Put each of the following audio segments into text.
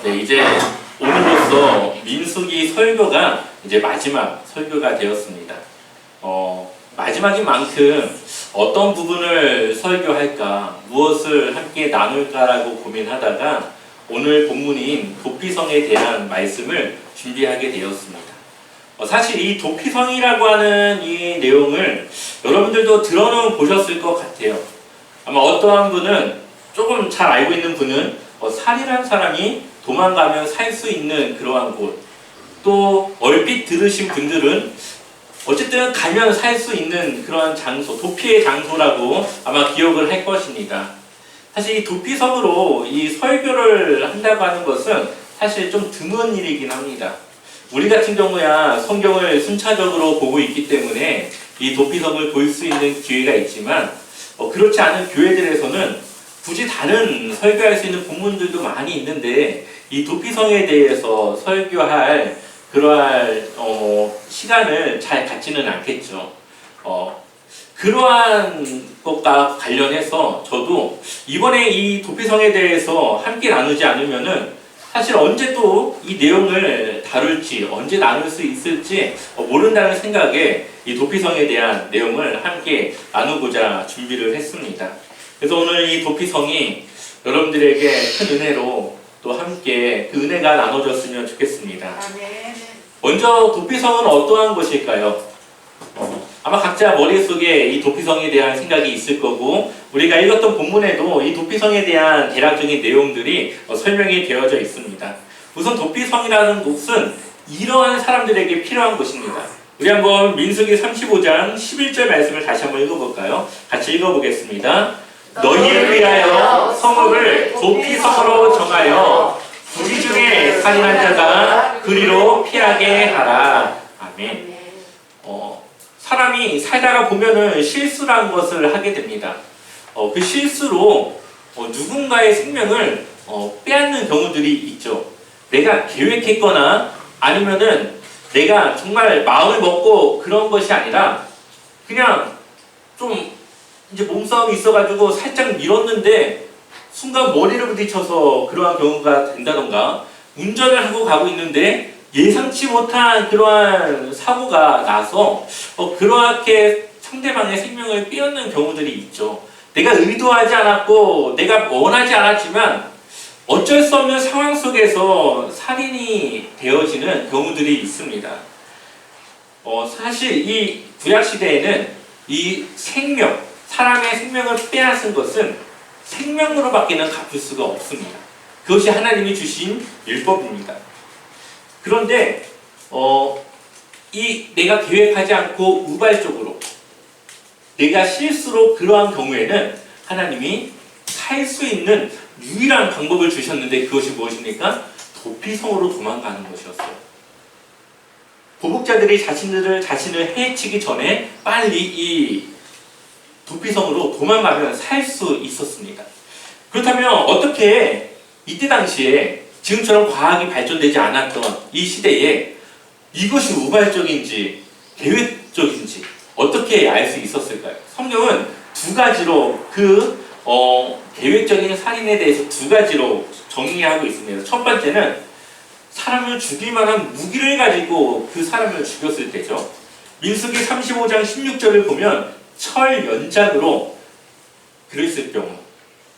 네, 이제 오늘로써 민수기 설교가 이제 마지막 설교가 되었습니다. 마지막인 만큼 어떤 부분을 설교할까, 무엇을 함께 나눌까라고 고민하다가 오늘 본문인 도피성에 대한 말씀을 준비하게 되었습니다. 사실 이 도피성이라고 하는 이 내용을 여러분들도 들어는 보셨을 것 같아요. 아마 어떠한 분은, 조금 잘 알고 있는 분은 살인한 사람이 도망가면 살 수 있는 그러한 곳, 또 얼핏 들으신 분들은 어쨌든 가면 살 수 있는 그러한 장소, 도피의 장소라고 아마 기억을 할 것입니다. 사실 이 도피성으로 이 설교를 한다고 하는 것은 사실 좀 드문 일이긴 합니다. 우리 같은 경우야 성경을 순차적으로 보고 있기 때문에 이 도피성을 볼 수 있는 기회가 있지만 그렇지 않은 교회들에서는 굳이 다른 설교할 수 있는 본문들도 많이 있는데 이 도피성에 대해서 설교할 그러한 시간을 잘 갖지는 않겠죠. 그러한 것과 관련해서 저도 이번에 이 도피성에 대해서 함께 나누지 않으면은 사실 언제 또 이 내용을 다룰지, 언제 나눌 수 있을지 모른다는 생각에 이 도피성에 대한 내용을 함께 나누고자 준비를 했습니다. 그래서 오늘 이 도피성이 여러분들에게 큰 은혜로 또 함께 그 은혜가 나눠졌으면 좋겠습니다. 먼저 도피성은 어떠한 것일까요? 아마 각자 머릿속에 이 도피성에 대한 생각이 있을 거고, 우리가 읽었던 본문에도 이 도피성에 대한 대략적인 내용들이 설명이 되어져 있습니다. 우선 도피성이라는 곳은 이러한 사람들에게 필요한 곳입니다. 우리 한번 민수기 35장 11절 말씀을 다시 한번 읽어볼까요? 같이 읽어보겠습니다. 너희를 위하여 성읍을 도피성으로 정하여 부지 중에 살인한 자가 그리로 피하게 하라. 아멘. 사람이 살다가 보면은 실수라는 것을 하게 됩니다. 그 실수로 누군가의 생명을 빼앗는 경우들이 있죠. 내가 계획했거나 아니면은 내가 정말 마음을 먹고 그런 것이 아니라 그냥 좀 이제 몸싸움이 있어가지고 살짝 밀었는데 순간 머리를 부딪혀서 그러한 경우가 된다던가, 운전을 하고 가고 있는데 예상치 못한 그러한 사고가 나서 그렇게 상대방의 생명을 빼앗는 경우들이 있죠. 내가 의도하지 않았고 내가 원하지 않았지만 어쩔 수 없는 상황 속에서 살인이 되어지는 경우들이 있습니다. 사실 이 구약시대에는 이 생명, 사람의 생명을 빼앗은 것은 생명으로밖에는 갚을 수가 없습니다. 그것이 하나님이 주신 율법입니다. 그런데 내가 계획하지 않고 우발적으로 내가 실수로 그러한 경우에는 하나님이 살 수 있는 유일한 방법을 주셨는데 그것이 무엇입니까? 도피성으로 도망가는 것이었어요. 보복자들이 자신을 해치기 전에 빨리 이 도피성으로 도망가면 살 수 있었습니다. 그렇다면 어떻게 이때 당시에 지금처럼 과학이 발전되지 않았던 이 시대에 이것이 우발적인지 계획적인지 어떻게 알 수 있었을까요? 성경은 두 가지로 계획적인 살인에 대해서 두 가지로 정리하고 있습니다. 첫 번째는 사람을 죽일 만한 무기를 가지고 그 사람을 죽였을 때죠. 민수기 35장 16절을 보면 철 연장으로 그랬을 경우,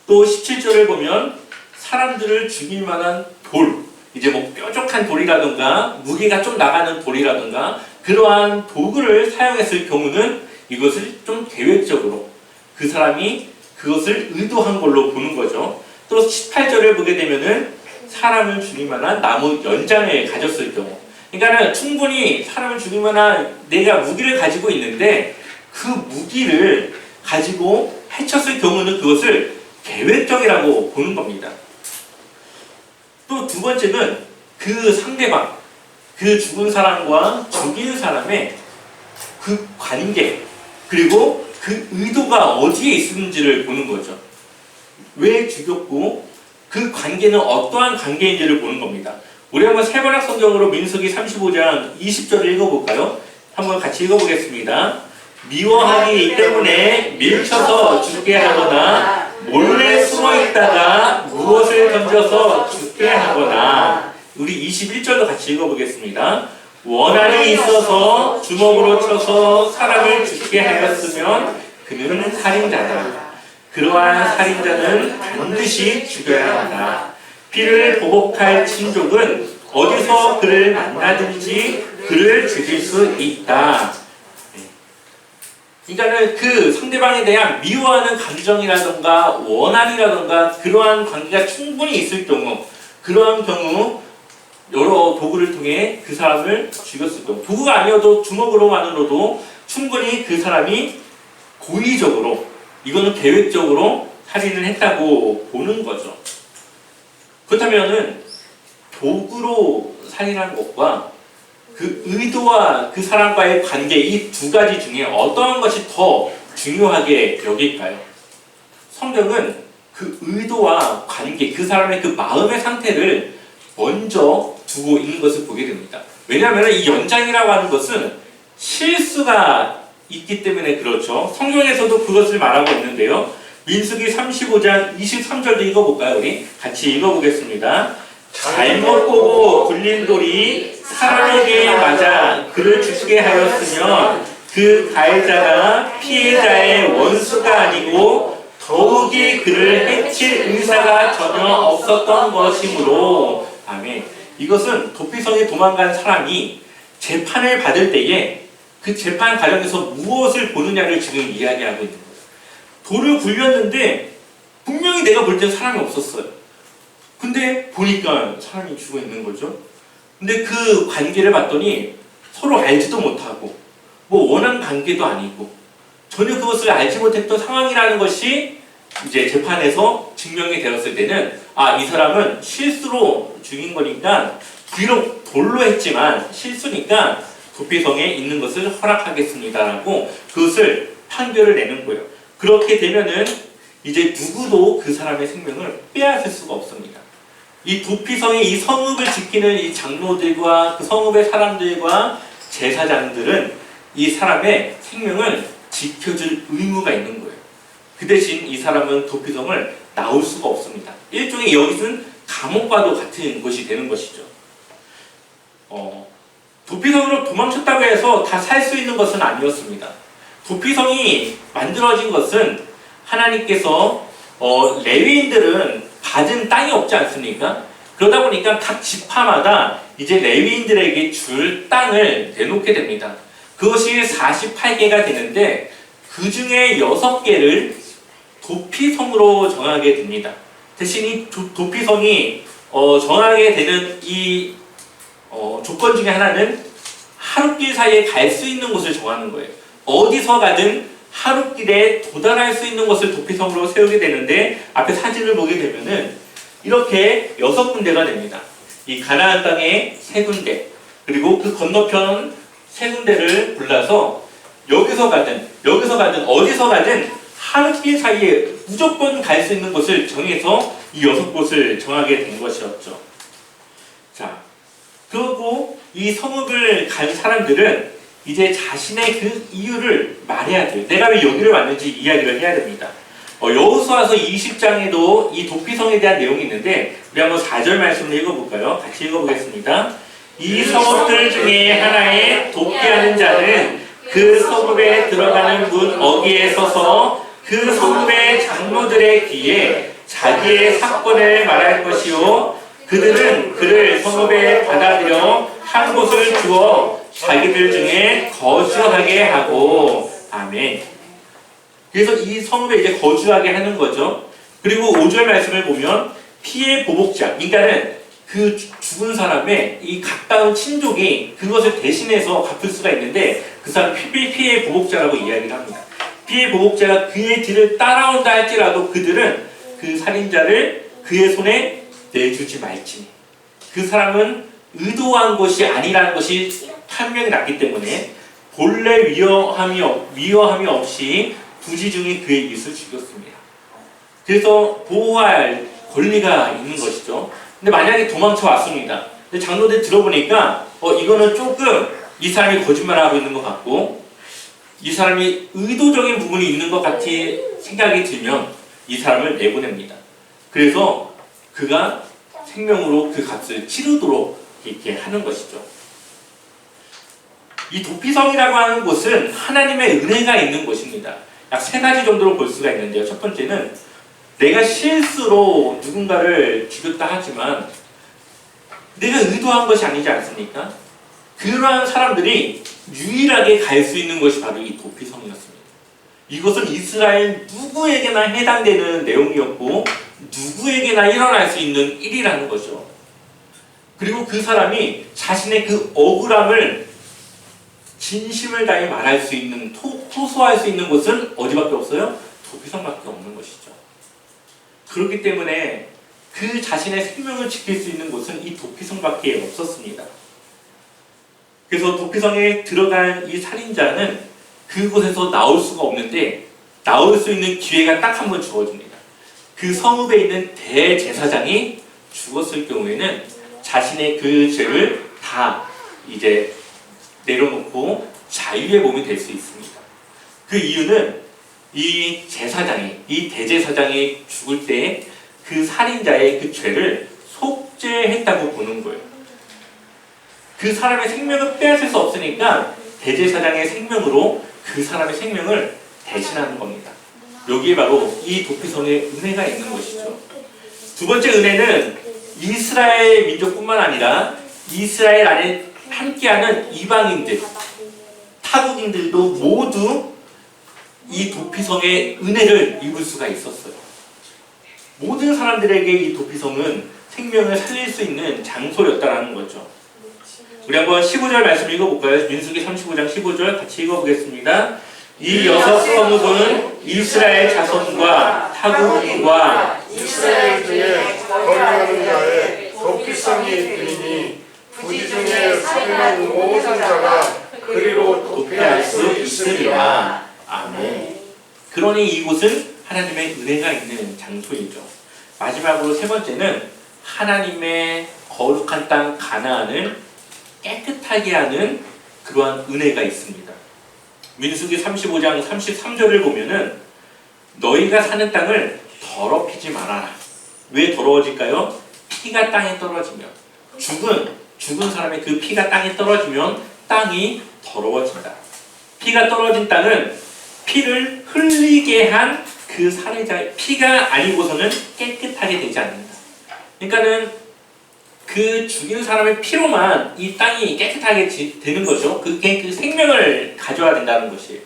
또 17절을 보면 사람들을 죽일 만한 돌, 이제 뭐 뾰족한 돌이라든가 무게가 좀 나가는 돌이라든가 그러한 도구를 사용했을 경우는 이것을 좀 계획적으로 그 사람이 그것을 의도한 걸로 보는 거죠. 또 18절을 보게 되면은 사람을 죽일 만한 나무 연장을 가졌을 경우, 그러니까는 충분히 사람을 죽일 만한 내가 무기를 가지고 있는데 그 무기를 가지고 해쳤을 경우는 그것을 계획적이라고 보는 겁니다. 또 두 번째는 그 상대방, 그 죽은 사람과 죽인 사람의 그 관계, 그리고 그 의도가 어디에 있는지를 보는 거죠. 왜 죽였고 그 관계는 어떠한 관계인지를 보는 겁니다. 우리 한번 세번역 성경으로 민수기 35장 20절을 읽어볼까요? 한번 같이 읽어보겠습니다. 미워하기 때문에 밀쳐서 죽게 하거나 몰래 숨어 있다가 무엇을 던져서 죽게 죽게 하거나, 우리 21절도 같이 읽어보겠습니다. 원한이 있어서 주먹으로 쳐서 사람을 죽게 하였으면 그는 살인자다. 그러한 살인자는 반드시 죽여야 한다. 피를 보복할 친족은 어디서 그를 만나든지 그를 죽일 수 있다. 그러니까는 그 상대방에 대한 미워하는 감정이라던가 원한이라던가 그러한 관계가 충분히 있을 경우, 그러한 경우 여러 도구를 통해 그 사람을 죽였을 경우, 도구가 아니어도 주먹으로만으로도 충분히 그 사람이 고의적으로, 이거는 계획적으로 살인을 했다고 보는 거죠. 그렇다면은 도구로 살인한 것과 그 의도와 그 사람과의 관계, 이 두 가지 중에 어떠한 것이 더 중요하게 여길까요? 성경은 그 의도와 관계, 그 사람의 그 마음의 상태를 먼저 두고 있는 것을 보게 됩니다. 왜냐하면 이 연장이라고 하는 것은 실수가 있기 때문에 그렇죠. 성경에서도 그것을 말하고 있는데요. 민수기 35장 23절도 읽어볼까요? 우리 같이 읽어보겠습니다. 잘못 보고 굴린 돌이 사람에게 맞아 그를 죽게 하였으면 그 가해자가 피해자의 원수가 아니고 더욱이 그를 해칠 의사가 전혀 없었던 것이므로. 아멘. 이것은 도피성에 도망간 사람이 재판을 받을 때에 그 재판 과정에서 무엇을 보느냐를 지금 이야기하고 있는 거예요. 돌을 굴렸는데 분명히 내가 볼 땐 사람이 없었어요. 근데 보니까 사람이 죽어 있는 거죠. 근데 그 관계를 봤더니 서로 알지도 못하고 뭐 원한 관계도 아니고 전혀 그것을 알지 못했던 상황이라는 것이 이제 재판에서 증명이 되었을 때는, 아, 이 사람은 실수로 죽인 거니까, 비록 돌로 했지만 실수니까 도피성에 있는 것을 허락하겠습니다라고 그것을 판결을 내는 거예요. 그렇게 되면은 이제 누구도 그 사람의 생명을 빼앗을 수가 없습니다. 이 도피성의 이 성읍을 지키는 이 장로들과 그 성읍의 사람들과 제사장들은 이 사람의 생명을 지켜줄 의무가 있는 거예요. 그 대신 이 사람은 도피성을 나올 수가 없습니다. 일종의 여기서는 감옥과도 같은 곳이 되는 것이죠. 도피성으로 도망쳤다고 해서 다 살 수 있는 것은 아니었습니다. 도피성이 만들어진 것은 하나님께서 레위인들은 받은 땅이 없지 않습니까? 그러다 보니까 각 지파마다 이제 레위인들에게 줄 땅을 내놓게 됩니다. 그것이 48개가 되는데 그 중에 6개를 도피성으로 정하게 됩니다. 대신 이 도피성이 정하게 되는 이 조건 중에 하나는 하룻길 사이에 갈 수 있는 곳을 정하는 거예요. 어디서 가든 하룻길에 도달할 수 있는 곳을 도피성으로 세우게 되는데, 앞에 사진을 보게 되면은 이렇게 6군데가 됩니다. 이 가나안 땅에 3군데, 그리고 그 건너편 3군데를 골라서 여기서 가든 어디서 가든 하룻길 사이에 무조건 갈 수 있는 곳을 정해서 이 6곳을 정하게 된 것이었죠. 자, 그리고 이 성읍을 간 사람들은 이제 자신의 그 이유를 말해야 돼요. 내가 왜 여기를 왔는지 이야기를 해야 됩니다. 여호수아서 20장에도 이 도피성에 대한 내용이 있는데, 우리 한번 4절 말씀을 읽어볼까요? 같이 읽어보겠습니다. 이 성읍들 중에 하나에 돕게하는 자는 그 성읍에 들어가는 문 어귀에 서서 그 성읍의 장로들의 귀에 자기의 사건을 말할 것이요, 그들은 그를 성읍에 받아들여 한 곳을 주어 자기들 중에 거주하게 하고. 아멘. 그래서 이 성읍에 이제 거주하게 하는 거죠. 그리고 5절 말씀을 보면 피해 보복자, 그러니까는 그 죽은 사람의 이 가까운 친족이 그것을 대신해서 갚을 수가 있는데, 그 사람 피해 보복자라고 이야기를 합니다. 피해 보복자가 그의 뒤를 따라온다 할지라도 그들은 그 살인자를 그의 손에 내주지 말지니, 그 사람은 의도한 것이 아니라는 것이 판명이 났기 때문에 본래 위험함이 없이 부지중에 그의 이웃을 죽였습니다. 그래서 보호할 권리가 있는 것이죠. 근데 만약에 도망쳐 왔습니다. 근데 장로들 들어보니까 이거는 조금 이 사람이 거짓말하고 있는 것 같고, 이 사람이 의도적인 부분이 있는 것 같이 생각이 들면 이 사람을 내보냅니다. 그래서 그가 생명으로 그 값을 치르도록 이렇게 하는 것이죠. 이 도피성이라고 하는 곳은 하나님의 은혜가 있는 곳입니다. 약 세 가지 정도로 볼 수가 있는데요. 첫 번째는 내가 실수로 누군가를 죽였다 하지만 내가 의도한 것이 아니지 않습니까? 그러한 사람들이 유일하게 갈 수 있는 것이 바로 이 도피성이었습니다. 이것은 이스라엘 누구에게나 해당되는 내용이었고 누구에게나 일어날 수 있는 일이라는 거죠. 그리고 그 사람이 자신의 그 억울함을 진심을 다해 말할 수 있는, 호소할 수 있는 곳은 어디밖에 없어요? 도피성밖에 없는 것이죠. 그렇기 때문에 그 자신의 생명을 지킬 수 있는 곳은 이 도피성밖에 없었습니다. 그래서 도피성에 들어간 이 살인자는 그곳에서 나올 수가 없는데 나올 수 있는 기회가 딱 한 번 주어집니다. 그 성읍에 있는 대제사장이 죽었을 경우에는 자신의 그 죄를 다 이제 내려놓고 자유의 몸이 될 수 있습니다. 그 이유는 이 제사장이, 이 대제사장이 죽을 때 그 살인자의 그 죄를 속죄했다고 보는 거예요. 그 사람의 생명을 빼앗을 수 없으니까 대제사장의 생명으로 그 사람의 생명을 대신하는 겁니다. 여기에 바로 이 도피성의 은혜가 있는 것이죠. 두 번째 은혜는 이스라엘 민족뿐만 아니라 이스라엘 안에 함께하는 이방인들, 타국인들도 모두 이 도피성의 은혜를 입을 수가 있었어요. 모든 사람들에게 이 도피성은 생명을 살릴 수 있는 장소였다라는 거죠. 우리 한번 15절 말씀 읽어볼까요? 민수기 35장 15절 같이 읽어보겠습니다. 이 여섯 성읍은 이스라엘 자손과 타국인과 이스라엘 중에 거류하는 자의 도피성이 있으니 부지 중에 살인한 모든 자가 그리로 도피할 수 있으리라. 아멘. 그러니 이곳은 하나님의 은혜가 있는 장소이죠. 마지막으로 세 번째는 하나님의 거룩한 땅 가나안을 깨끗하게 하는 그러한 은혜가 있습니다. 민수기 35장 33절을 보면은 너희가 사는 땅을 더럽히지 말아라. 왜 더러워질까요? 피가 땅에 떨어지면 죽은 사람의 그 피가 땅에 떨어지면 땅이 더러워진다. 피가 떨어진 땅은 피를 흘리게 한 그 살해자의 피가 아니고서는 깨끗하게 되지 않는다. 그러니까는 그 죽인 사람의 피로만 이 땅이 깨끗하게 되는 거죠. 그게 그 생명을 가져야 된다는 것이에요.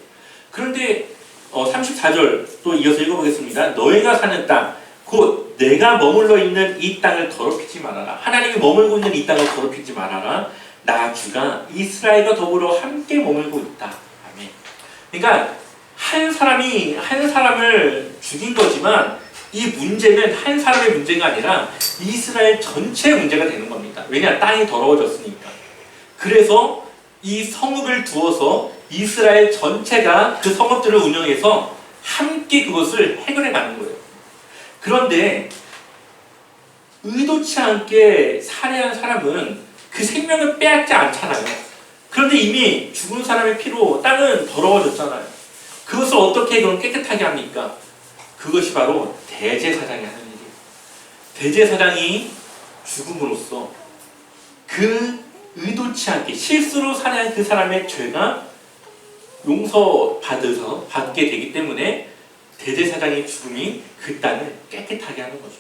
그런데 34절 또 이어서 읽어보겠습니다. 너희가 사는 땅, 곧 내가 머물러 있는 이 땅을 더럽히지 말아라. 하나님이 머물고 있는 이 땅을 더럽히지 말아라. 나 주가 이스라엘과 더불어 함께 머물고 있다. 아멘. 그러니까 한 사람을 죽인 거지만 이 문제는 한 사람의 문제가 아니라 이스라엘 전체의 문제가 되는 겁니다. 왜냐? 땅이 더러워졌으니까. 그래서 이 성읍을 두어서 이스라엘 전체가 그 성읍들을 운영해서 함께 그것을 해결해 가는 거예요. 그런데 의도치 않게 살해한 사람은 그 생명을 빼앗지 않잖아요. 그런데 이미 죽은 사람의 피로 땅은 더러워졌잖아요. 그것을 어떻게 그럼 깨끗하게 합니까? 그것이 바로 대제사장이 하는 일이에요. 대제사장이 죽음으로써 그 의도치 않게 실수로 살해한 그 사람의 죄가 받게 되기 때문에 대제사장의 죽음이 그 땅을 깨끗하게 하는 거죠.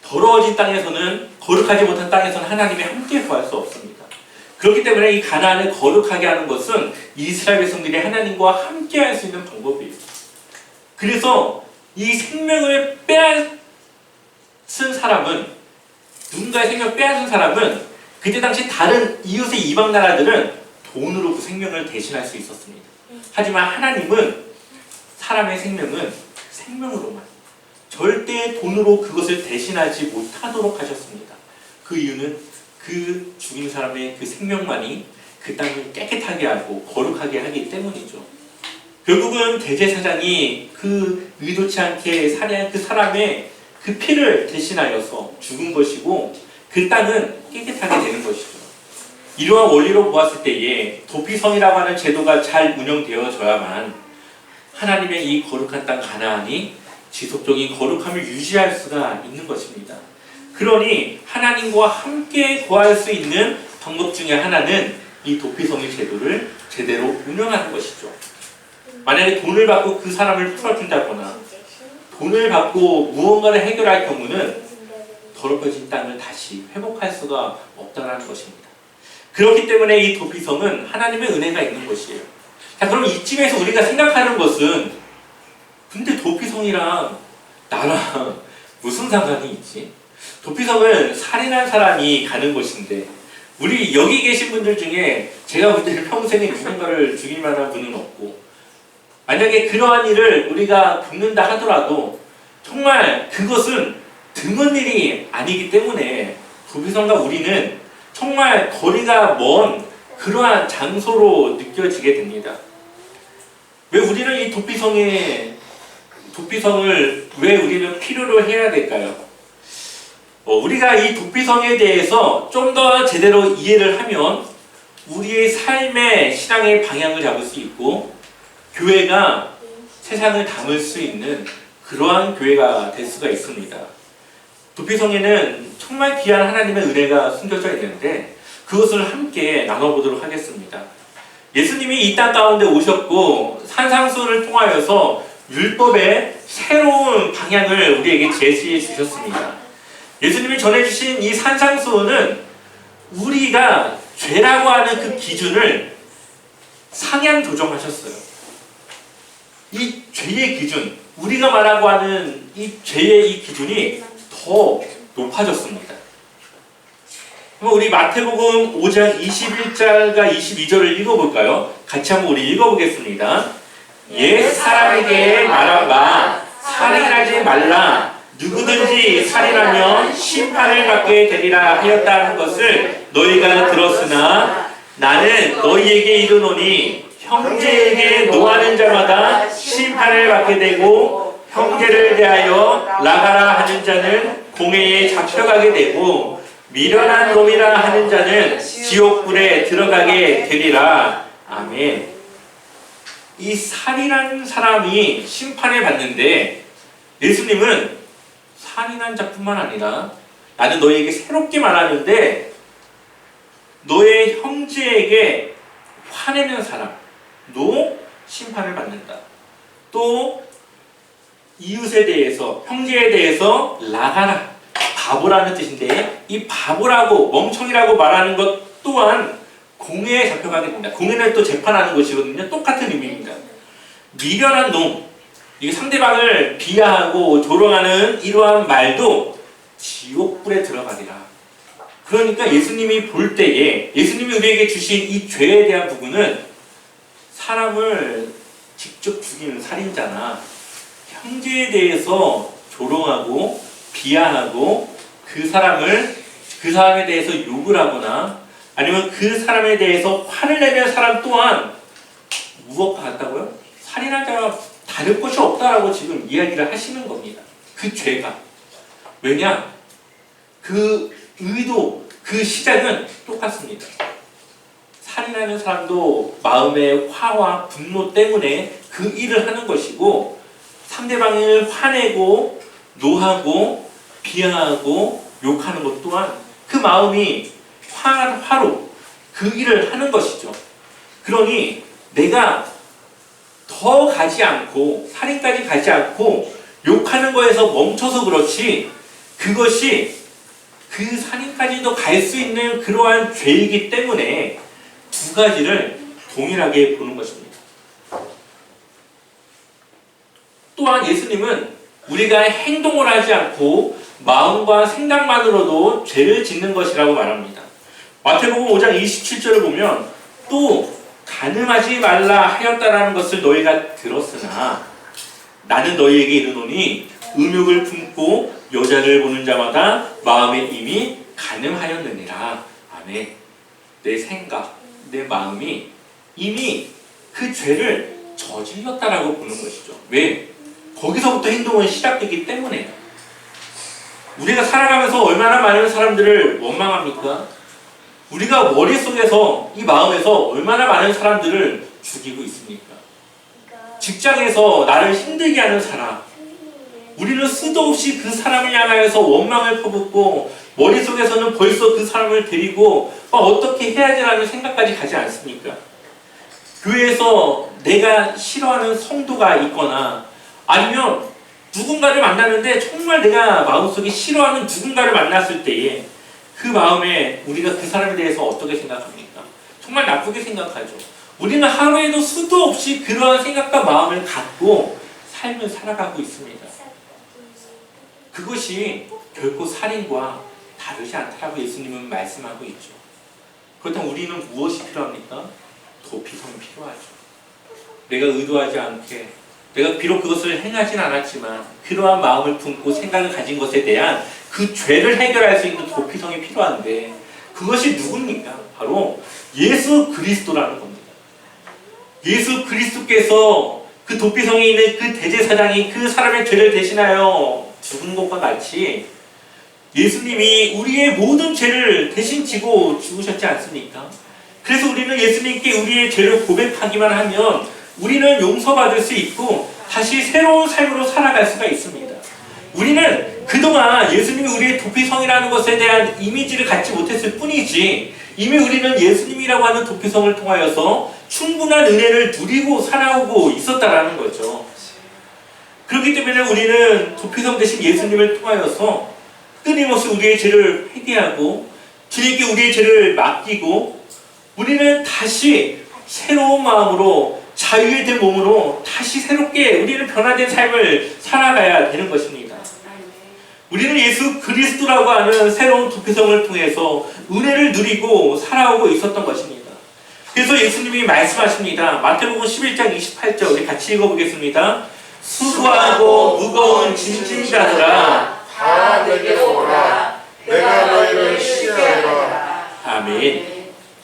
더러워진 땅에서는, 거룩하지 못한 땅에서는 하나님이 함께 구할 수 없습니다. 그렇기 때문에 이 가나안을 거룩하게 하는 것은 이스라엘 백성들이 하나님과 함께 할 수 있는 방법이에요. 그래서 이 생명을 빼앗은 사람은, 누군가의 생명을 빼앗은 사람은 그때 당시 다른 이웃의 이방 나라들은 돈으로 그 생명을 대신할 수 있었습니다. 하지만 하나님은 사람의 생명은 생명으로만, 절대 돈으로 그것을 대신하지 못하도록 하셨습니다. 그 이유는 그 죽인 사람의 그 생명만이 그 땅을 깨끗하게 하고 거룩하게 하기 때문이죠. 결국은 대제사장이 그 의도치 않게 살해한 그 사람의 그 피를 대신하여서 죽은 것이고 그 땅은 깨끗하게 되는 것이죠. 이러한 원리로 보았을 때에 도피성이라고 하는 제도가 잘 운영되어져야만 하나님의 이 거룩한 땅 가나안이 지속적인 거룩함을 유지할 수가 있는 것입니다. 그러니 하나님과 함께 거할 수 있는 방법 중에 하나는 이 도피성의 제도를 제대로 운영하는 것이죠. 만약에 돈을 받고 그 사람을 풀어준다거나 돈을 받고 무언가를 해결할 경우는 더럽혀진 땅을 다시 회복할 수가 없다는 것입니다. 그렇기 때문에 이 도피성은 하나님의 은혜가 있는 것이에요. 자, 그럼 이쯤에서 우리가 생각하는 것은 근데 도피성이랑 나랑 무슨 상관이 있지? 도피성은 살인한 사람이 가는 곳인데 우리 여기 계신 분들 중에 제가 볼 때는 평생에 누군가를 죽일 만한 분은 없고 만약에 그러한 일을 우리가 겪는다 하더라도 정말 그것은 드문 일이 아니기 때문에 도피성과 우리는 정말 거리가 먼 그러한 장소로 느껴지게 됩니다. 왜 우리는 이 도피성을 왜 우리는 필요로 해야 될까요? 우리가 이 도피성에 대해서 좀 더 제대로 이해를 하면 우리의 삶의 신앙의 방향을 잡을 수 있고 교회가 세상을 담을 수 있는 그러한 교회가 될 수가 있습니다. 도피성에는 정말 귀한 하나님의 은혜가 숨겨져 있는데 그것을 함께 나눠보도록 하겠습니다. 예수님이 이 땅 가운데 오셨고 산상수훈을 통하여서 율법의 새로운 방향을 우리에게 제시해 주셨습니다. 예수님이 전해주신 이 산상수훈은 우리가 죄라고 하는 그 기준을 상향 조정하셨어요. 이 죄의 기준, 우리가 말하고 하는 이 죄의 이 기준이 더 높아졌습니다. 그럼 우리 마태복음 5장 21절과 22절을 읽어볼까요? 같이 한번 우리 읽어보겠습니다. 옛 사람에게 말한 바 살인하지 말라. 누구든지 살인하면 심판을 받게 되리라 하였다는 것을 너희가 들었으나 나는 너희에게 이르노니 형제에게 노하는 자마다 심판을 받게 되고 형제를 대하여 나가라 하는 자는 공회에 잡혀가게 되고 미련한 놈이라 하는 자는 지옥불에 들어가게 되리라. 아멘. 이 살인한 사람이 심판을 받는데 예수님은 살인한 자뿐만 아니라 나는 너희에게 새롭게 말하는데 너의 형제에게 화내는 사람도 심판을 받는다. 또 이웃에 대해서 형제에 대해서 나가라. 바보라는 뜻인데 이 바보라고 멍청이라고 말하는 것 또한 공회에 잡혀가게 됩니다. 공회는 또 재판하는 것이거든요. 똑같은 의미입니다. 미련한 놈, 이게 상대방을 비하하고 조롱하는 이러한 말도 지옥불에 들어가리라. 그러니까 예수님이 볼 때에 예수님이 우리에게 주신 이 죄에 대한 부분은 사람을 직접 죽이는 살인자나 형제에 대해서 조롱하고 비하하고 그 사람에 대해서 욕을 하거나 아니면 그 사람에 대해서 화를 내는 사람 또한 무엇과 같다고요? 살인한 자와 다를 것이 없다라고 지금 이야기를 하시는 겁니다. 그 죄가. 왜냐? 그 의도, 그 시작은 똑같습니다. 살인하는 사람도 마음의 화와 분노 때문에 그 일을 하는 것이고 상대방을 화내고 노하고 비하하고 욕하는 것 또한 그 마음이 화로 그 일을 하는 것이죠. 그러니 내가 더 가지 않고 살인까지 가지 않고 욕하는 거에서 멈춰서 그렇지 그것이 그 살인까지도 갈 수 있는 그러한 죄이기 때문에 두 가지를 동일하게 보는 것입니다. 또한 예수님은 우리가 행동을 하지 않고 마음과 생각만으로도 죄를 짓는 것이라고 말합니다. 마태복음 5장 27절을 보면 또 간음하지 말라 하였다라는 것을 너희가 들었으나 나는 너희에게 이르노니 음욕을 품고 여자를 보는 자마다 마음에 이미 간음하였느니라. 아멘. 내 생각, 내 마음이 이미 그 죄를 저질렀다라고 보는 것이죠. 왜? 거기서부터 행동은 시작되기 때문에. 우리가 살아가면서 얼마나 많은 사람들을 원망합니까? 우리가 머릿속에서 이 마음에서 얼마나 많은 사람들을 죽이고 있습니까? 직장에서 나를 힘들게 하는 사람, 우리는 수도 없이 그 사람을 향하여서 원망을 퍼붓고 머릿속에서는 벌써 그 사람을 데리고 어떻게 해야지라는 생각까지 가지 않습니까? 교회에서 내가 싫어하는 성도가 있거나 아니면 누군가를 만나는데 정말 내가 마음속에 싫어하는 누군가를 만났을 때에 그 마음에 우리가 그 사람에 대해서 어떻게 생각합니까? 정말 나쁘게 생각하죠. 우리는 하루에도 수도 없이 그러한 생각과 마음을 갖고 삶을 살아가고 있습니다. 그것이 결코 살인과 다르지 않다라고 예수님은 말씀하고 있죠. 그렇다면 우리는 무엇이 필요합니까? 도피성이 필요하죠. 내가 의도하지 않게, 내가 비록 그것을 행하진 않았지만 그러한 마음을 품고 생각을 가진 것에 대한 그 죄를 해결할 수 있는 도피성이 필요한데 그것이 누굽니까? 바로 예수 그리스도라는 겁니다. 예수 그리스도께서 그 도피성에 있는 그 대제사장이 그 사람의 죄를 대신하여 죽은 것과 같이 예수님이 우리의 모든 죄를 대신 지고 죽으셨지 않습니까? 그래서 우리는 예수님께 우리의 죄를 고백하기만 하면 우리는 용서받을 수 있고 다시 새로운 삶으로 살아갈 수가 있습니다. 우리는 그동안 예수님이 우리의 도피성이라는 것에 대한 이미지를 갖지 못했을 뿐이지 이미 우리는 예수님이라고 하는 도피성을 통하여서 충분한 은혜를 누리고 살아오고 있었다라는 거죠. 그렇기 때문에 우리는 도피성 대신 예수님을 통하여서 끊임없이 우리의 죄를 회개하고 주님께 우리의 죄를 맡기고 우리는 다시 새로운 마음으로 자유의 된 몸으로 다시 새롭게 우리는 변화된 삶을 살아가야 되는 것입니다. 우리는 예수 그리스도라고 하는 새로운 도피성을 통해서 은혜를 누리고 살아오고 있었던 것입니다. 그래서 예수님이 말씀하십니다. 마태복음 11장 28절 우리 같이 읽어보겠습니다. 수고하고 무거운 짐진 자들아 다 내게로 오라. 내가 너희를 쉬게 하리라. 아멘.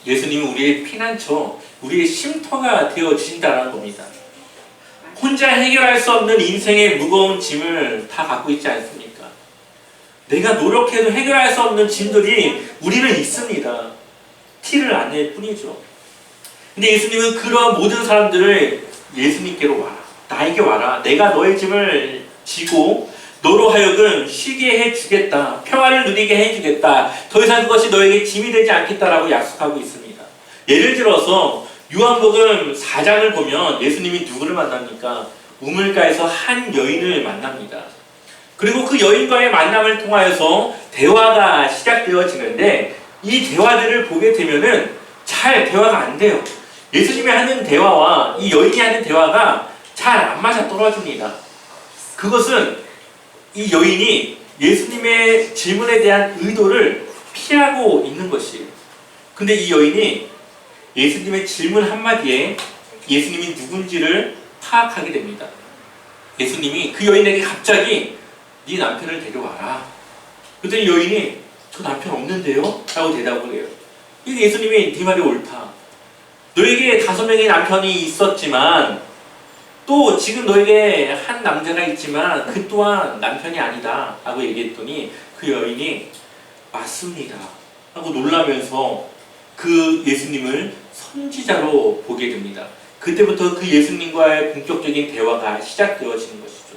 예수님은 우리의 피난처, 우리의 쉼터가 되어주신다는 겁니다. 혼자 해결할 수 없는 인생의 무거운 짐을 다 갖고 있지 않습니까? 내가 노력해도 해결할 수 없는 짐들이 우리는 있습니다. 티를 안 낼 뿐이죠. 근데 예수님은 그러한 모든 사람들을 예수님께로 와라. 나에게 와라. 내가 너의 짐을 지고 너로 하여금 쉬게 해주겠다. 평화를 누리게 해주겠다. 더 이상 그것이 너에게 짐이 되지 않겠다라고 약속하고 있습니다. 예를 들어서 요한복음 4장을 보면 예수님이 누구를 만납니까? 우물가에서 한 여인을 만납니다. 그리고 그 여인과의 만남을 통하여서 대화가 시작되어지는데 이 대화들을 보게 되면은 잘 대화가 안 돼요. 예수님이 하는 대화와 이 여인이 하는 대화가 잘 안 맞아 떨어집니다. 그것은 이 여인이 예수님의 질문에 대한 의도를 피하고 있는 것이에요. 근데 이 여인이 예수님의 질문 한마디에 예수님이 누군지를 파악하게 됩니다. 예수님이 그 여인에게 갑자기 네 남편을 데려와라. 그랬더니 여인이 저 남편 없는데요? 라고 대답을 해요. 예수님이 네 말이 옳다. 너에게 5명의 남편이 있었지만 또 지금 너에게 한 남자가 있지만 그 또한 남편이 아니다 라고 얘기했더니 그 여인이 맞습니다 하고 놀라면서 그 예수님을 선지자로 보게 됩니다. 그때부터 그 예수님과의 본격적인 대화가 시작되어지는 것이죠.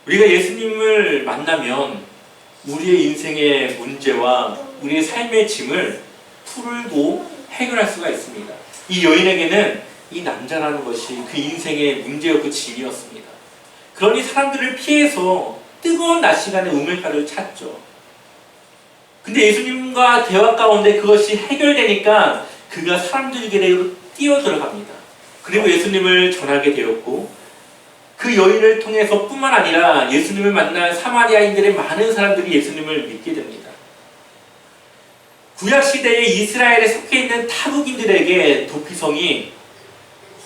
우리가 예수님을 만나면 우리의 인생의 문제와 우리의 삶의 짐을 풀고 해결할 수가 있습니다. 이 여인에게는 이 남자라는 것이 그 인생의 문제였고 짐이었습니다. 그러니 사람들을 피해서 뜨거운 낮 시간에 우물가를 찾죠. 근데 예수님과 대화 가운데 그것이 해결되니까 그가 사람들에게로 뛰어들어갑니다. 그리고 예수님을 전하게 되었고 그 여인을 통해서 뿐만 아니라 예수님을 만난 사마리아인들의 많은 사람들이 예수님을 믿게 됩니다. 구약시대에 이스라엘에 속해 있는 타국인들에게 도피성이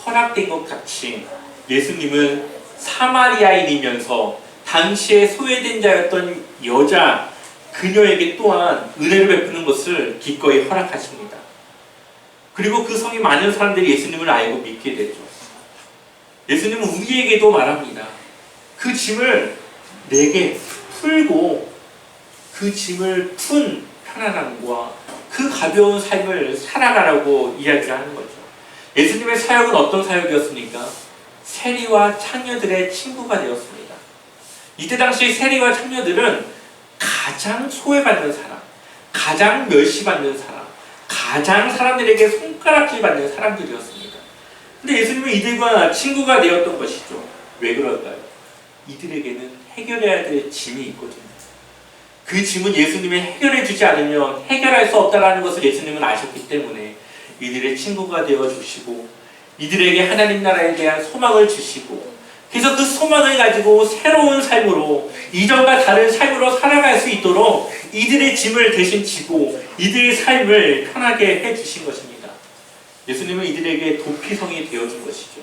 허락된 것 같이 예수님은 사마리아인이면서 당시에 소외된 자였던 여자 그녀에게 또한 은혜를 베푸는 것을 기꺼이 허락하십니다. 그리고 그 성에 많은 사람들이 예수님을 알고 믿게 되죠. 예수님은 우리에게도 말합니다. 그 짐을 내게 풀고 그 짐을 푼 편안함과 그 가벼운 삶을 살아가라고 이야기를 하는 거죠. 예수님의 사역은 어떤 사역이었습니까? 세리와 창녀들의 친구가 되었습니다. 이때 당시 세리와 창녀들은 가장 소외받는 사람, 가장 멸시받는 사람, 가장 사람들에게 손가락질 받는 사람들이었습니다. 근데 예수님은 이들과 친구가 되었던 것이죠. 왜 그럴까요? 이들에게는 해결해야 될 짐이 있거든요. 그 짐은 예수님이 해결해 주지 않으면 해결할 수 없다는 것을 예수님은 아셨기 때문에 이들의 친구가 되어주시고 이들에게 하나님 나라에 대한 소망을 주시고 그래서 그 소망을 가지고 새로운 삶으로 이전과 다른 삶으로 살아갈 수 있도록 이들의 짐을 대신 지고 이들의 삶을 편하게 해주신 것입니다. 예수님은 이들에게 도피성이 되어준 것이죠.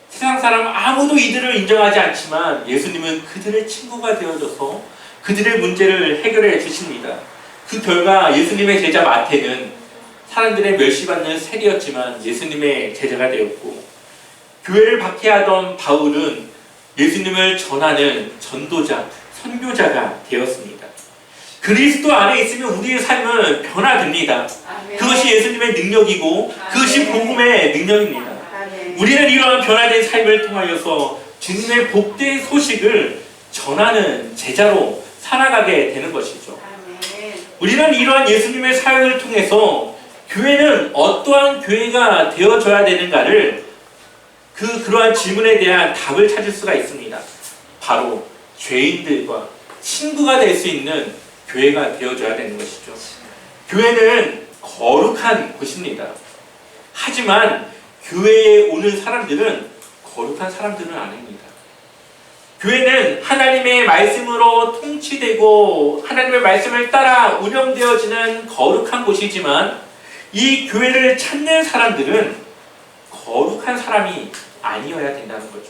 세상 사람 아무도 이들을 인정하지 않지만 예수님은 그들의 친구가 되어줘서 그들의 문제를 해결해 주십니다. 그 결과 예수님의 제자 마태는 사람들의 멸시받는 세리였지만 예수님의 제자가 되었고 교회를 박해하던 바울은 예수님을 전하는 전도자, 선교자가 되었습니다. 그리스도 안에 있으면 우리의 삶은 변화됩니다. 그것이 예수님의 능력이고 그것이 복음의 능력입니다. 우리는 이러한 변화된 삶을 통하여서 주님의 복된 소식을 전하는 제자로 살아가게 되는 것이죠. 우리는 이러한 예수님의 사역을 통해서 교회는 어떠한 교회가 되어져야 되는가를 그러한 질문에 대한 답을 찾을 수가 있습니다. 바로 죄인들과 친구가 될 수 있는 교회가 되어줘야 되는 것이죠. 교회는 거룩한 곳입니다. 하지만 교회에 오는 사람들은 거룩한 사람들은 아닙니다. 교회는 하나님의 말씀으로 통치되고 하나님의 말씀을 따라 운영되어지는 거룩한 곳이지만 이 교회를 찾는 사람들은 거룩한 사람이 아니어야 된다는 거죠.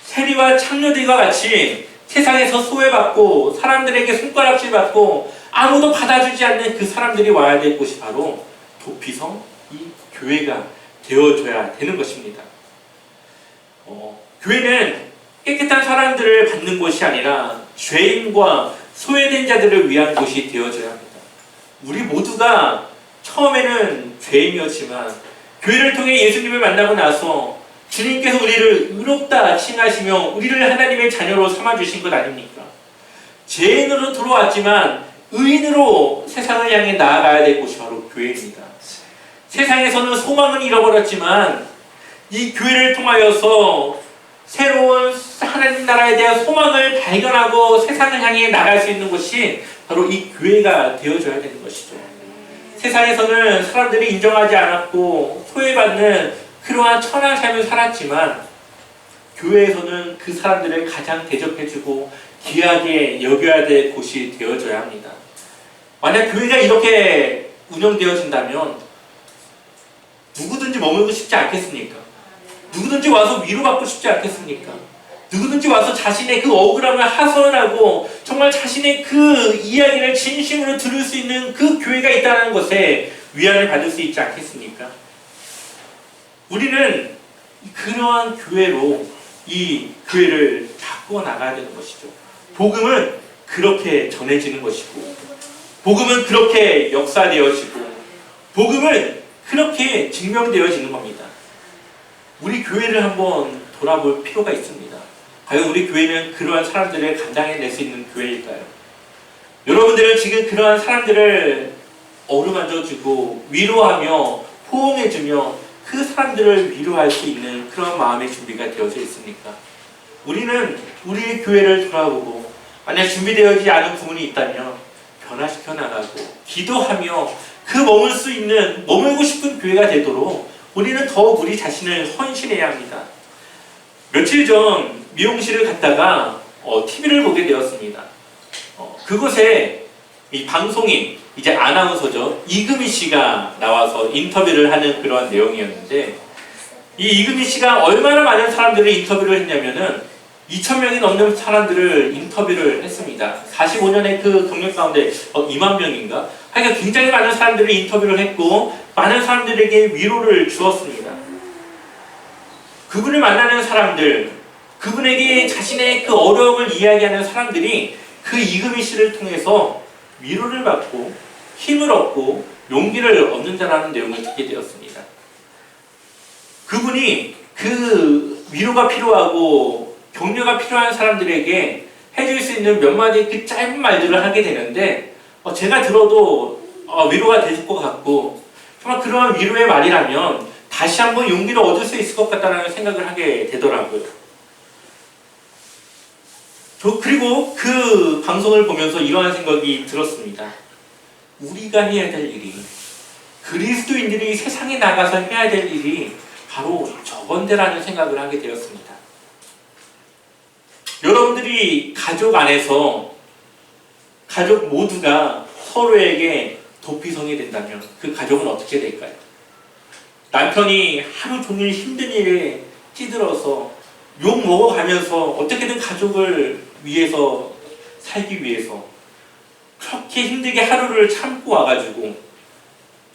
세리와 창녀들과 같이 세상에서 소외받고 사람들에게 손가락질 받고 아무도 받아주지 않는 그 사람들이 와야 될 곳이 바로 도피성, 이 교회가 되어줘야 되는 것입니다. 교회는 깨끗한 사람들을 받는 곳이 아니라 죄인과 소외된 자들을 위한 곳이 되어줘야 합니다. 우리 모두가 처음에는 죄인이었지만 교회를 통해 예수님을 만나고 나서 주님께서 우리를 의롭다 칭하시며 우리를 하나님의 자녀로 삼아주신 것 아닙니까? 죄인으로 들어왔지만 의인으로 세상을 향해 나아가야 될 곳이 바로 교회입니다. 세상에서는 소망은 잃어버렸지만 이 교회를 통하여서 새로운 하나님 나라에 대한 소망을 발견하고 세상을 향해 나갈 수 있는 곳이 바로 이 교회가 되어줘야 되는 것이죠. 세상에서는 사람들이 인정하지 않았고 소외받는 그러한 천한 삶을 살았지만 교회에서는 그 사람들을 가장 대접해주고 귀하게 여겨야 될 곳이 되어줘야 합니다. 만약 교회가 이렇게 운영되어진다면 누구든지 머물고 싶지 않겠습니까? 누구든지 와서 위로받고 싶지 않겠습니까? 누구든지 와서 자신의 그 억울함을 하소연하고 정말 자신의 그 이야기를 진심으로 들을 수 있는 그 교회가 있다는 것에 위안을 받을 수 있지 않겠습니까? 우리는 그러한 교회로 이 교회를 바꾸어 나가야 되는 것이죠. 복음은 그렇게 전해지는 것이고 복음은 그렇게 역사되어지고 복음은 그렇게 증명되어지는 겁니다. 우리 교회를 한번 돌아볼 필요가 있습니다. 과연 우리 교회는 그러한 사람들을 감당해낼 수 있는 교회일까요? 여러분들은 지금 그러한 사람들을 어루만져주고 위로하며 호응해주며 그 사람들을 위로할 수 있는 그런 마음의 준비가 되어져 있습니까? 우리는 우리의 교회를 돌아보고 만약 준비되어지지 않은 부분이 있다면 변화시켜 나가고 기도하며 그 머물고 싶은 교회가 되도록 우리는 더욱 우리 자신을 헌신해야 합니다. 며칠 전 미용실을 갔다가 TV를 보게 되었습니다. 그곳에 이 방송인, 이제 아나운서죠. 이금희 씨가 나와서 인터뷰를 하는 그런 내용이었는데 이 이금희 씨가 얼마나 많은 사람들을 인터뷰를 했냐면은 2,000명이 넘는 사람들을 인터뷰를 했습니다. 45년의 그 경력 가운데 2만 명인가? 하여간 굉장히 많은 사람들을 인터뷰를 했고 많은 사람들에게 위로를 주었습니다. 그분을 만나는 사람들, 그분에게 자신의 그 어려움을 이야기하는 사람들이 그 이금희 씨를 통해서 위로를 받고 힘을 얻고 용기를 얻는다라는 내용을 듣게 되었습니다. 그분이 그 위로가 필요하고 격려가 필요한 사람들에게 해줄 수 있는 몇 마디 그 짧은 말들을 하게 되는데 제가 들어도 위로가 될 것 같고 정말 그런 위로의 말이라면 다시 한번 용기를 얻을 수 있을 것 같다는 생각을 하게 되더라고요. 그리고 그 방송을 보면서 이러한 생각이 들었습니다. 우리가 해야 될 일이, 그리스도인들이 세상에 나가서 해야 될 일이 바로 저건데라는 생각을 하게 되었습니다. 여러분들이 가족 안에서 가족 모두가 서로에게 도피성이 된다면 그 가족은 어떻게 될까요? 남편이 하루 종일 힘든 일에 찌들어서 욕 먹어가면서 어떻게든 가족을 위해서 살기 위해서 그렇게 힘들게 하루를 참고 와가지고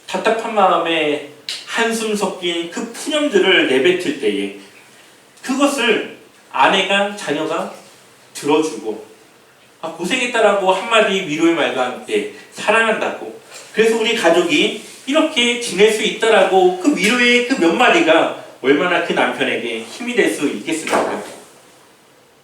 답답한 마음에 한숨 섞인 그 푸념들을 내뱉을 때에 그것을 아내가 자녀가 들어주고 고생했다라고 한마디 위로의 말과 함께 사랑한다고 그래서 우리 가족이 이렇게 지낼 수 있다라고 그 위로의 그 몇 마디가 얼마나 그 남편에게 힘이 될 수 있겠습니까?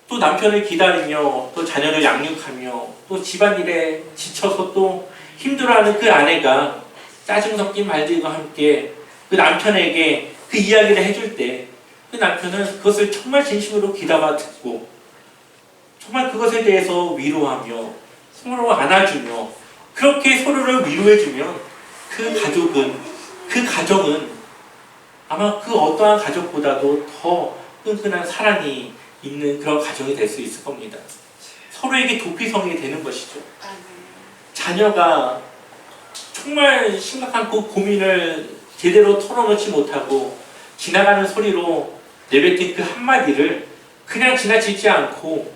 또 남편을 기다리며 또 자녀를 양육하며 또 집안일에 지쳐서 또 힘들어하는 그 아내가 짜증 섞인 말들과 함께 그 남편에게 그 이야기를 해줄 때 그 남편은 그것을 정말 진심으로 귀담아 듣고 정말 그것에 대해서 위로하며 서로 안아주며 그렇게 서로를 위로해주면 그 가정은 아마 그 어떠한 가족보다도 더 끈끈한 사랑이 있는 그런 가정이 될 수 있을 겁니다. 서로에게 도피성이 되는 것이죠. 자녀가 정말 심각한 그 고민을 제대로 털어놓지 못하고 지나가는 소리로 내뱉은 그 한마디를 그냥 지나치지 않고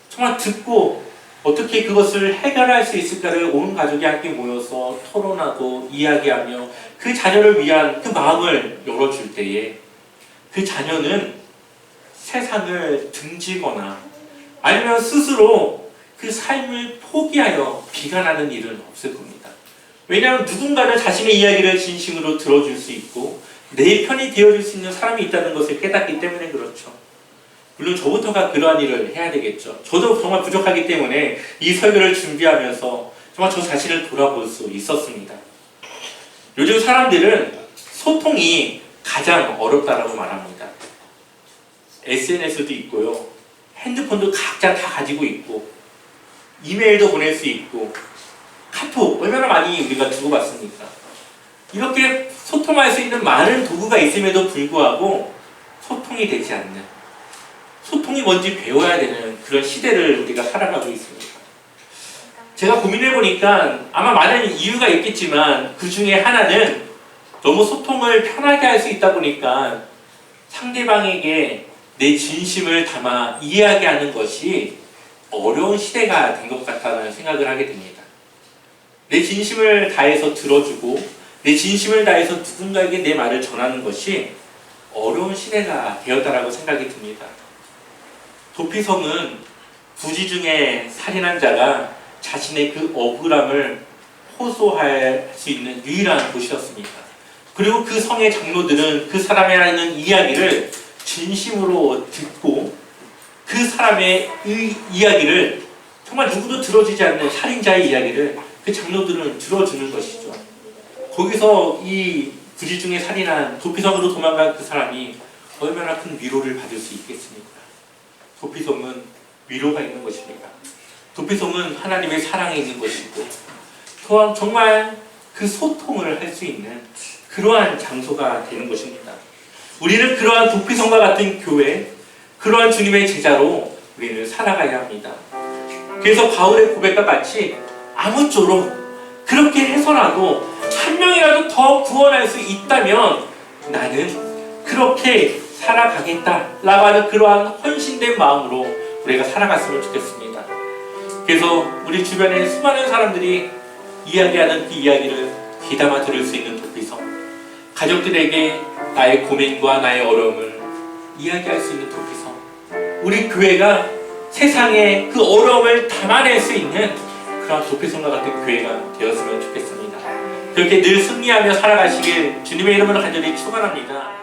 정말 듣고 어떻게 그것을 해결할 수 있을까를 온 가족이 함께 모여서 토론하고 이야기하며 그 자녀를 위한 그 마음을 열어줄 때에 그 자녀는 세상을 등지거나 아니면 스스로 그 삶을 포기하여 비관하는 일은 없을 겁니다. 왜냐하면 누군가는 자신의 이야기를 진심으로 들어줄 수 있고 내 편이 되어줄 수 있는 사람이 있다는 것을 깨닫기 때문에 그렇죠. 물론 저부터가 그러한 일을 해야 되겠죠. 저도 정말 부족하기 때문에 이 설교를 준비하면서 정말 저 자신을 돌아볼 수 있었습니다. 요즘 사람들은 소통이 가장 어렵다라고 말합니다. SNS도 있고요. 핸드폰도 각자 다 가지고 있고 이메일도 보낼 수 있고 카톡 얼마나 많이 우리가 주고받습니까? 이렇게 소통할 수 있는 많은 도구가 있음에도 불구하고 소통이 되지 않는 소통이 뭔지 배워야 되는 그런 시대를 우리가 살아가고 있습니다. 제가 고민해보니까 아마 많은 이유가 있겠지만 그 중에 하나는 너무 소통을 편하게 할 수 있다 보니까 상대방에게 내 진심을 담아 이야기하는 것이 어려운 시대가 된 것 같다는 생각을 하게 됩니다. 내 진심을 다해서 들어주고 내 진심을 다해서 누군가에게 내 말을 전하는 것이 어려운 시대가 되었다라고 생각이 듭니다. 도피성은 부지 중에 살인한 자가 자신의 그 억울함을 호소할 수 있는 유일한 곳이었습니다. 그리고 그 성의 장로들은 그 사람이 하는 이야기를 진심으로 듣고 그 사람의 이야기를 정말 누구도 들어주지 않는 살인자의 이야기를 그 장로들은 들어주는 것이죠. 거기서 이 부지 중에 살인한 도피성으로 도망간 그 사람이 얼마나 큰 위로를 받을 수 있겠습니까? 도피성은 위로가 있는 것입니다. 도피성은 하나님의 사랑이 있는 것이고 또한 정말 그 소통을 할 수 있는 그러한 장소가 되는 것입니다. 우리는 그러한 도피성과 같은 교회, 그러한 주님의 제자로 우리는 살아가야 합니다. 그래서 바울의 고백과 같이 아무쪼록 그렇게 해서라도 한 명이라도 더 구원할 수 있다면 나는 그렇게 살아가겠다라고 하는 그러한 헌신된 마음으로 우리가 살아갔으면 좋겠습니다. 그래서 우리 주변에 수많은 사람들이 이야기하는 그 이야기를 귀담아 들을 수 있는 도피성, 가족들에게 나의 고민과 나의 어려움을 이야기할 수 있는 도피성, 우리 교회가 세상에 그 어려움을 담아낼 수 있는 그런 도피성과 같은 교회가 되었으면 좋겠습니다. 그렇게 늘 승리하며 살아가시길 주님의 이름으로 간절히 축원합니다.